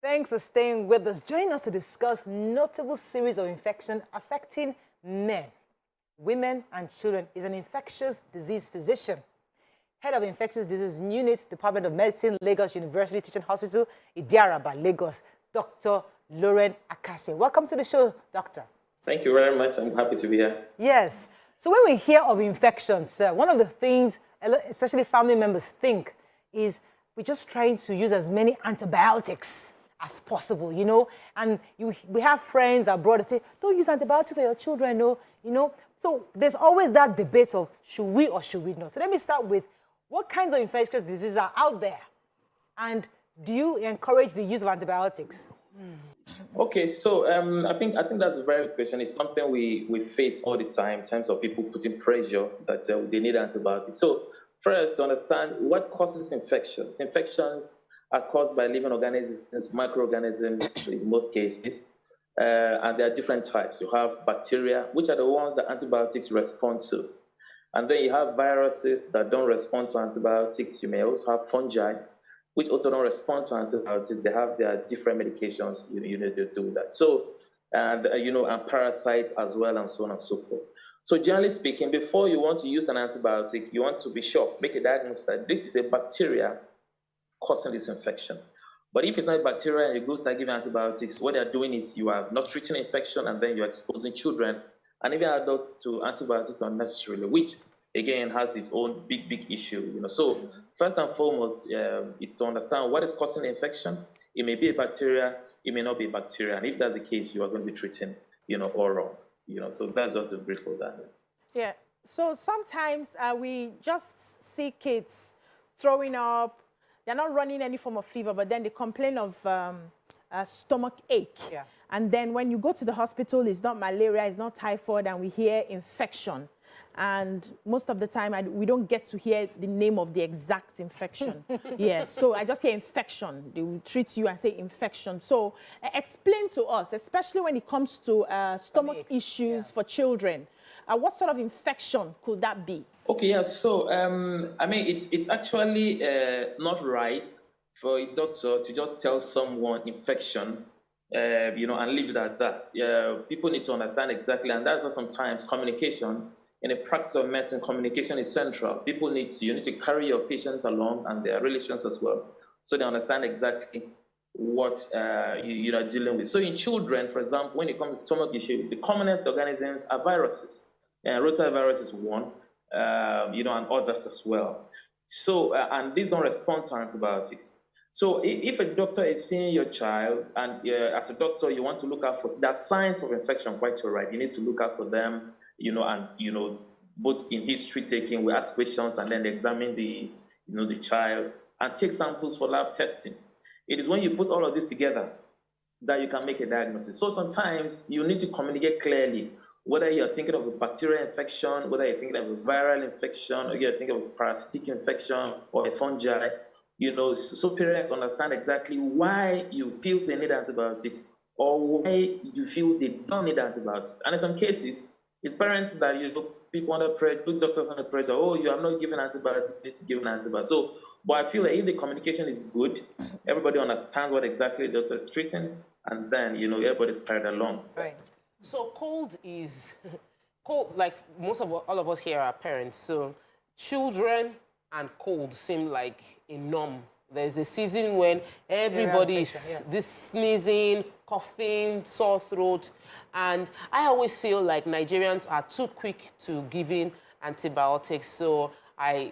Thanks for staying with us. Join us to discuss notable series of infections affecting men, women, and children. Is an infectious disease physician, head of infectious disease unit, Department of Medicine, Lagos University Teaching Hospital, Idiaraba, Lagos, Dr. Iorhen Akase. Welcome to the show, Doctor. Thank you very much. I'm happy to be here. Yes. So when we hear of infections, one of the things, especially family members, think is we're just trying to use as many antibiotics as possible, you know. And we have friends abroad that say, don't use antibiotics for your children, no, you know. So there's always that debate of should we or should we not. So let me start with what kinds of infectious diseases are out there, and do you encourage the use of antibiotics? Okay, so I think that's a very good question. It's something we face all the time in terms of people putting pressure that they need antibiotics. So first, to understand what causes infections. Infections are caused by living organisms, microorganisms in most cases, and there are different types. You have bacteria, which are the ones that antibiotics respond to. And then you have viruses that don't respond to antibiotics. You may also have fungi, which also don't respond to antibiotics. They have their different medications you need to do that. So, and parasites as well, and so on and so forth. So generally speaking, before you want to use an antibiotic, you want to be sure, make a diagnosis that this is a bacteria causing this infection. But if it's not a bacteria and you go start giving antibiotics, what they're doing is you are not treating infection, and then you're exposing children and even adults to antibiotics unnecessarily, which again has its own big issue. So first and foremost, is to understand what is causing the infection. It may be a bacteria, it may not be a bacteria, and if that's the case, you are going to be treating, all wrong. So that's just a brief of that. Yeah. So sometimes we just see kids throwing up. They're not running any form of fever, but then they complain of a stomach ache. Yeah. And then when you go to the hospital, it's not malaria, it's not typhoid, and we hear infection. And most of the time, we don't get to hear the name of the exact infection. Yes, so I just hear infection. They will treat you and say infection. So explain to us, especially when it comes to stomach issues for children, what sort of infection could that be? Okay, yeah, so, I mean, it's actually not right for a doctor to just tell someone infection, and leave it at that. People need to understand exactly, and that's why sometimes communication, in the practice of medicine, communication is central. You need to carry your patients along and their relations as well, so they understand exactly what you are dealing with. So in children, for example, when it comes to stomach issues, the commonest organisms are viruses. Rotavirus is one, and others as well. So, and these don't respond to antibiotics. So if a doctor is seeing your child, and as a doctor, you want to look out for, there are signs of infection, quite all right. You need to look out for them, both in history taking, we ask questions, and then examine the child, and take samples for lab testing. It is when you put all of this together that you can make a diagnosis. So sometimes you need to communicate clearly, whether you're thinking of a bacterial infection, whether you're thinking of a viral infection, or you're thinking of a parasitic infection or a fungi, so parents understand exactly why you feel they need antibiotics or why you feel they don't need antibiotics. And in some cases, it's parents that people under pressure, put doctors under pressure. Oh, you are not giving antibiotics, you need to give an antibiotic. So, but I feel that if the communication is good, everybody understands what exactly the doctor is treating, and then everybody's carried along. Right. So cold, like all of us here are parents. So children and cold seem like a norm. There's a season when everybody is this sneezing, coughing, sore throat. And I always feel like Nigerians are too quick to giving antibiotics. So I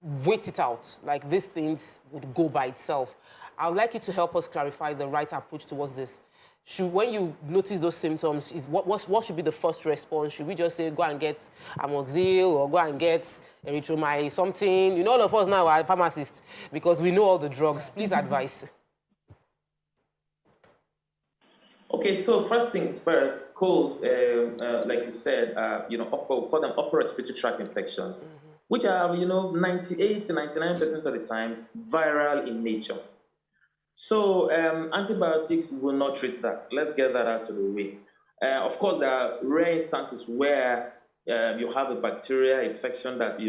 wait it out. Like these things would go by itself. I would like you to help us clarify the right approach towards this. When you notice those symptoms, what should be the first response? Should we just say, go and get amoxil or go and get erythromycin, something? All of us now are pharmacists because we know all the drugs. Please advise. Okay, so first things first, cold, like you said, we call them upper respiratory tract infections, which are, 98 to 99% of the times viral in nature. So antibiotics will not treat that. Let's get that out of the way. Of course, there are rare instances where you have a bacterial infection that,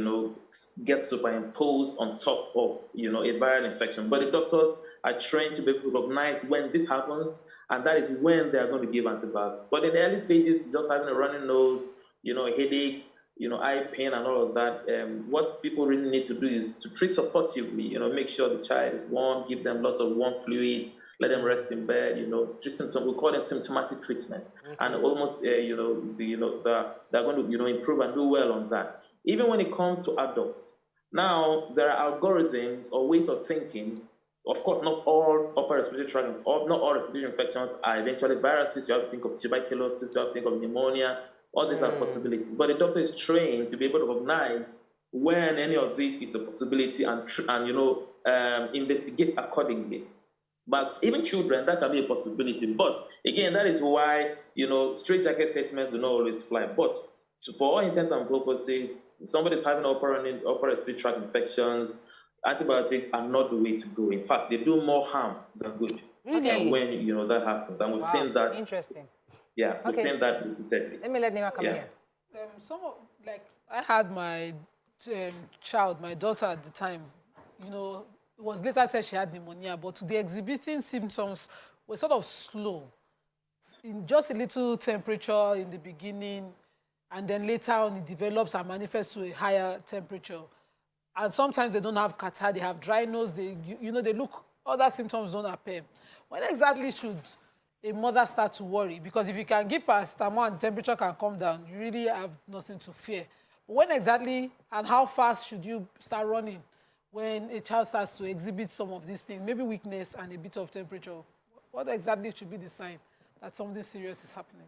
gets superimposed on top of, a viral infection. But the doctors are trained to be able to recognize when this happens, and that is when they are going to give antibiotics. But in the early stages, just having a running nose, a headache, eye pain and all of that, what people really need to do is to treat supportively, make sure the child is warm, give them lots of warm fluids, let them rest in bed, treat symptoms. We call them symptomatic treatment. And almost, they're going to, improve and do well on that. Even when it comes to adults, now there are algorithms or ways of thinking. Of course, not all upper respiratory tract, not all respiratory infections are eventually viruses. You have to think of tuberculosis, you have to think of pneumonia. All these are possibilities. But the doctor is trained to be able to recognize when any of this is a possibility and investigate accordingly. But even children, that can be a possibility. But again, that is why, straitjacket statements do not always fly. But for all intents and purposes, somebody's having upper respiratory tract infections, antibiotics are not the way to go. In fact, they do more harm than good. Okay. When that happens. And we've seen that. Interesting. Yeah, we've seen that repeatedly. Let me let Nima come here. I had my child, my daughter at the time, it was later said she had pneumonia, but the exhibiting symptoms were sort of slow. In just a little temperature in the beginning, and then later on it develops and manifests to a higher temperature. And sometimes they don't have catarrh, they have dry nose, they look, other symptoms don't appear. When exactly should a mother start to worry? Because if you can give paracetamol and temperature can come down, you really have nothing to fear. But when exactly and how fast should you start running when a child starts to exhibit some of these things, maybe weakness and a bit of temperature? What exactly should be the sign that something serious is happening?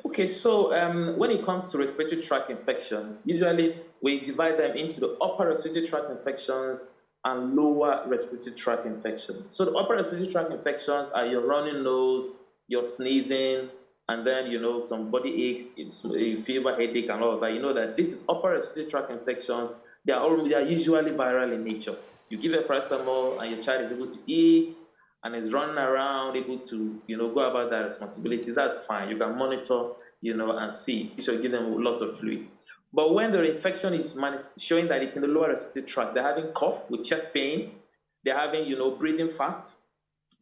Okay, so when it comes to respiratory tract infections, usually we divide them into the upper respiratory tract infections and lower respiratory tract infections. So the upper respiratory tract infections are your running nose, your sneezing, and then, some body aches, fever, headache, and all of that. You know that this is upper respiratory tract infections. They are usually viral in nature. You give a paracetamol and your child is able to eat and is running around, able to, go about their responsibilities. That's fine. You can monitor, and see. You should give them lots of fluids. But when the infection is showing that it's in the lower respiratory tract, they're having cough with chest pain, they're having, breathing fast,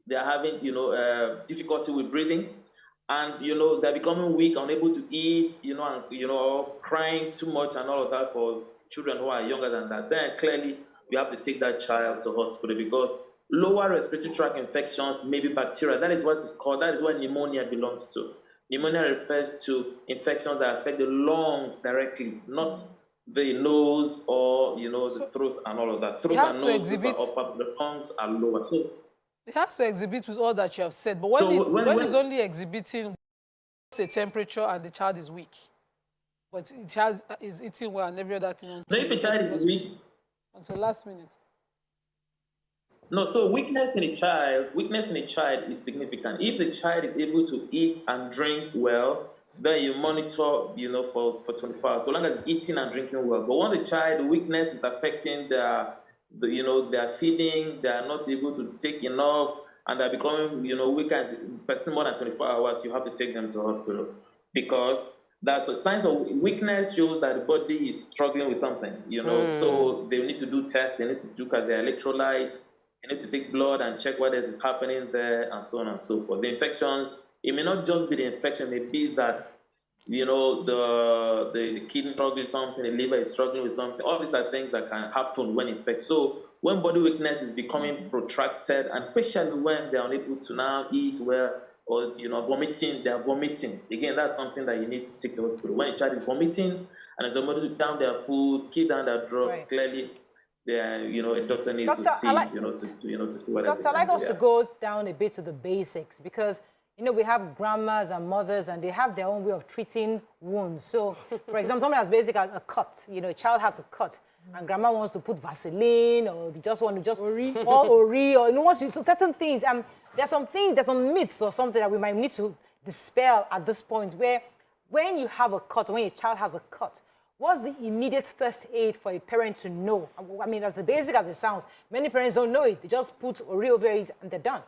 they're having, difficulty with breathing, and, they're becoming weak, unable to eat, or crying too much and all of that for children who are younger than that, then clearly we have to take that child to hospital, because lower respiratory tract infections may be bacterial. That is what it's called. That is what pneumonia belongs to. Pneumonia refers to infections that affect the lungs directly, not the nose or the throat and all of that. Throat and nose are upper, the lungs are lower. So it has to exhibit with all that you have said. But when it's only exhibiting the temperature and the child is weak, but the child is eating well and every other thing. So if the child is weak until last minute. No, so weakness in a child is significant. If the child is able to eat and drink well, then you monitor, for 24 hours, so long as it's eating and drinking well. But when the child weakness is affecting their feeding, they are not able to take enough, and they're becoming, weaker and persisting more than 24 hours, you have to take them to the hospital, because that's a sign of weakness shows that the body is struggling with something, So they need to do tests, they need to look at their electrolytes. You need to take blood and check what else is happening there, and so on and so forth. The infections, it may not just be the infection, it may be that, the kidney struggling with something, the liver is struggling with something. All these are things that can happen when infected. So when body weakness is becoming protracted, and especially when they're unable to now eat well, or vomiting, they're vomiting. Again, that's something that you need to take to the hospital. When a child is vomiting and is unable to down their food, keep down their drugs, clearly, a doctor needs to see, to see what. Doctor, I'd like us to go down a bit to the basics, because we have grandmas and mothers, and they have their own way of treating wounds. So, for example, something as basic as a cut. A child has a cut, and grandma wants to put Vaseline, or they just want to Ori, or wants to, so certain things. There's some myths or something that we might need to dispel at this point, where when you have a cut, when a child has a cut, what's the immediate first aid for a parent to know? I mean, as basic as it sounds, many parents don't know it. They just put Ori over it and they're done.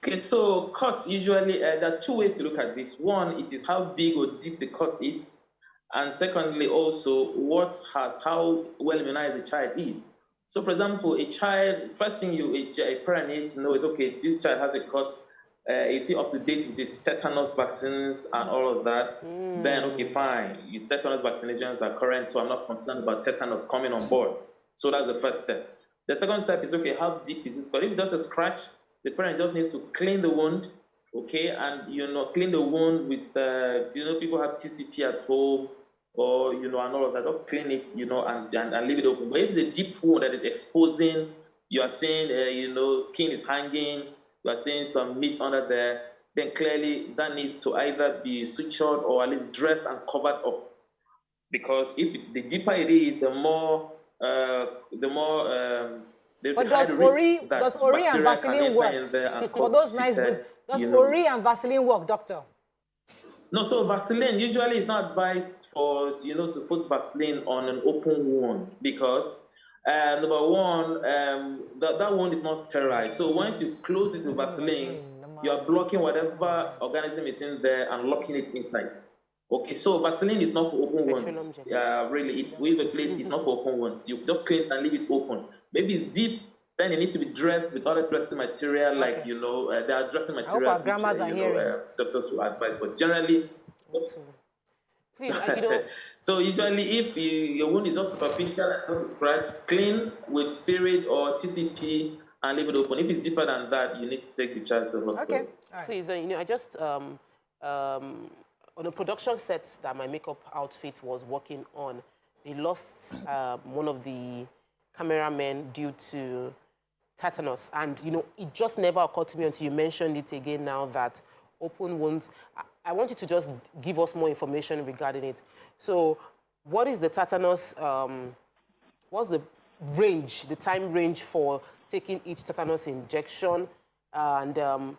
Okay, so cuts usually, there are two ways to look at this. One, it is how big or deep the cut is. And secondly, also, how well immunized the child is. So, for example, a child, first thing a parent needs to know is, okay, this child has a cut. Is he up to date with his tetanus vaccines and all of that? Then, okay, fine. His tetanus vaccinations are current, so I'm not concerned about tetanus coming on board. So that's the first step. The second step is, okay, how deep is this cut? If it's just a scratch, the parent just needs to clean the wound, okay, and clean the wound with people have TCP at home, or and all of that. Just clean it, and leave it open. But if it's a deep wound that is exposing, you are seeing skin is hanging, you are seeing some meat under there, then clearly that needs to either be sutured or at least dressed and covered up. Because if it's the deeper it is, the more but does Ori and Vaseline work? For those nice words, does Ori and Vaseline work, doctor? No, so Vaseline usually is not advised for to put Vaseline on an open wound because number one, that wound is not sterile. So once you close it with Vaseline, you are blocking whatever organism is in there and locking it inside. Okay, so Vaseline is not for open wounds. Really, it's with a place. It's not for open wounds. You just clean it and leave it open. Maybe it's deep. Then it needs to be dressed with other dressing material, like there are dressing materials. I hope our grandmas are hearing. Doctors will advise, but generally. Please, So usually, if your wound is just superficial and just a scratch, clean with spirit or TCP and leave it open. If it's deeper than that, you need to take the child to the hospital. Okay. Right. Please, I just on a production set that my makeup outfit was working on, they lost one of the cameramen due to tetanus. And, it just never occurred to me until you mentioned it again now that open wounds, I want you to just give us more information regarding it. So what is the tetanus, what's the range, the time range for taking each tetanus injection? And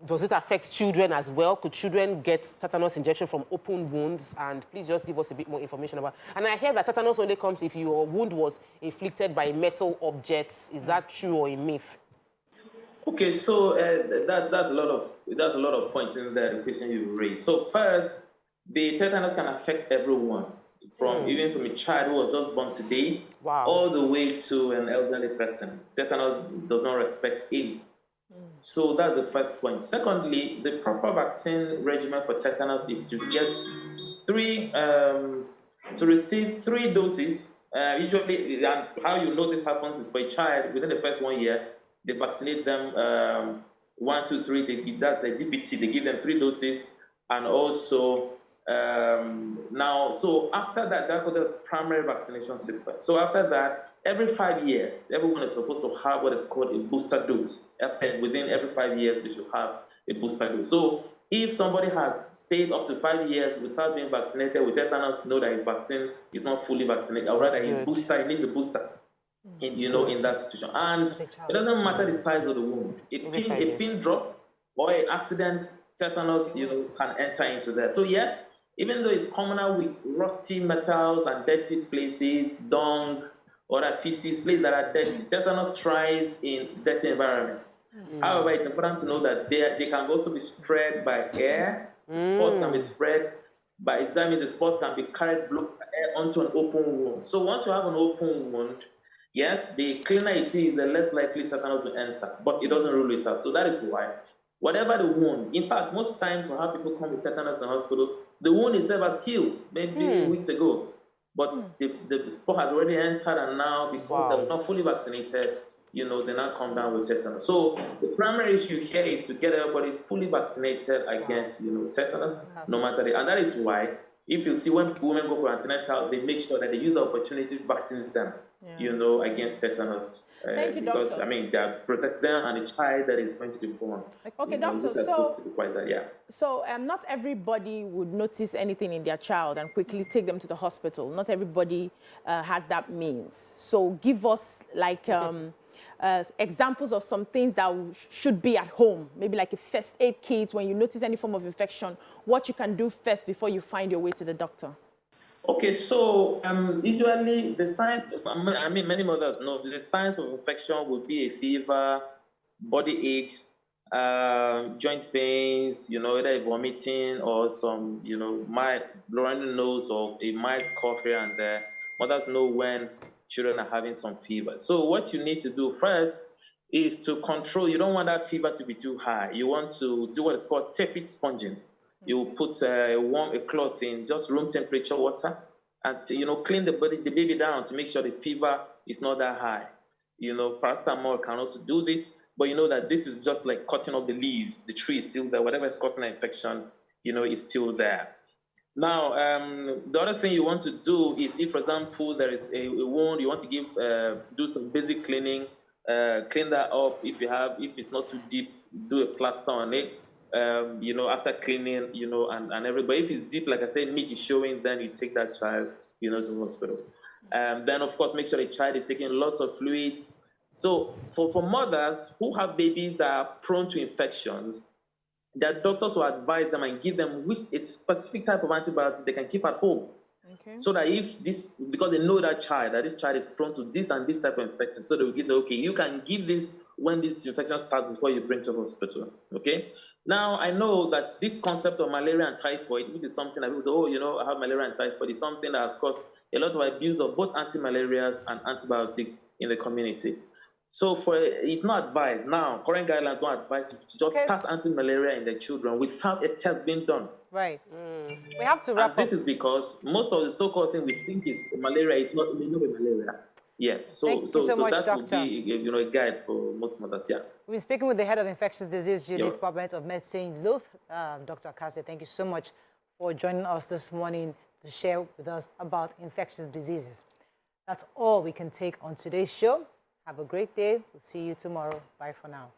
does it affect children as well? Could children get tetanus injection from open wounds? And please just give us a bit more information about it. And I hear that tetanus only comes if your wound was inflicted by a metal object. Is that true or a myth? Okay, so that's a lot of points in the question you raised. So first, the tetanus can affect everyone, even from a child who was just born today, all the way to an elderly person. Tetanus does not respect age. So that's the first point. Secondly, the proper vaccine regimen for tetanus is to get receive 3 doses. Usually, and how you know this happens is for a child within the first 1 year, they vaccinate them 1, 2, 3. That's a DPT. They give them 3 doses, and also so after that, that's primary vaccination sequence. So after that, every 5 years, everyone is supposed to have what is called a booster dose. Within every 5 years, they should have a booster dose. So if somebody has stayed up to 5 years without being vaccinated with tetanus, know that his vaccine is not fully vaccinated, or rather his booster, he needs a booster in that situation. And it doesn't matter the size of the wound. A pin drop or an accident, tetanus, can enter into that. So yes, even though it's commoner with rusty metals and dirty places, dung, or that feces, places that are dirty, tetanus thrives in dirty environments. However, it's important to know that they can also be spread by air. Spores can be spread by, that means the spores can be carried onto an open wound. So once you have an open wound, yes, the cleaner it is, the less likely tetanus will enter, but it doesn't rule it out. So that is why, whatever the wound, in fact, most times when people come with tetanus in hospital, the wound itself has healed maybe weeks ago, but the spore has already entered, and now because they're not fully vaccinated, they now come down with tetanus. So the primary issue here is to get everybody fully vaccinated against, tetanus, no matter and that is why, if you see when women go for antenatal, they make sure that they use the opportunity to vaccinate them, against tetanus. Thank you, because, doctor. They protect them and the child that is going to be born. Okay, doctor, so not everybody would notice anything in their child and quickly take them to the hospital. Not everybody has that means. So give us examples of some things that should be at home, maybe like a first aid kit when you notice any form of infection, what you can do first before you find your way to the doctor. Okay, so usually the signs, many mothers know the signs of infection would be a fever, body aches, joint pains, either vomiting or some, mild running nose or a mild cough here and there. Mothers know when children are having some fever. So what you need to do first is to control. You don't want that fever to be too high. You want to do what is called tepid sponging. You put a cloth in just room temperature water, and clean the baby down to make sure the fever is not that high. Paracetamol can also do this, but you know that this is just like cutting off the leaves. The tree is still there. Whatever is causing the infection, is still there. Now, the other thing you want to do is, if, for example, there is a wound, you want to do some basic cleaning, clean that up. If it's not too deep, do a plaster on it. After cleaning, and everybody. If it's deep, like I said, meat is showing, then you take that child, to hospital. Then, of course, make sure the child is taking lots of fluids. So for mothers who have babies that are prone to infections, their doctors will advise them and give them a specific type of antibiotics they can keep at home. Okay. So that because they know that this child is prone to this and this type of infection, so they will give them, okay, you can give this when this infection starts before you bring to hospital. Okay. Now, I know that this concept of malaria and typhoid, which is something that people say, I have malaria and typhoid, is something that has caused a lot of abuse of both anti-malarials and antibiotics in the community. So it's not advised. Now, current guidelines don't advise you to just start anti-malaria in the children without a test being done. Right. We have to wrap up. This is because most of the so-called thing we think is malaria is not malaria. Yes. So that would be a guide for most mothers. Yeah. We've been speaking with the head of Infectious Disease Unit, Department of Medicine, LUTH, Dr. Akase. Thank you so much for joining us this morning to share with us about infectious diseases. That's all we can take on today's show. Have a great day. We'll see you tomorrow. Bye for now.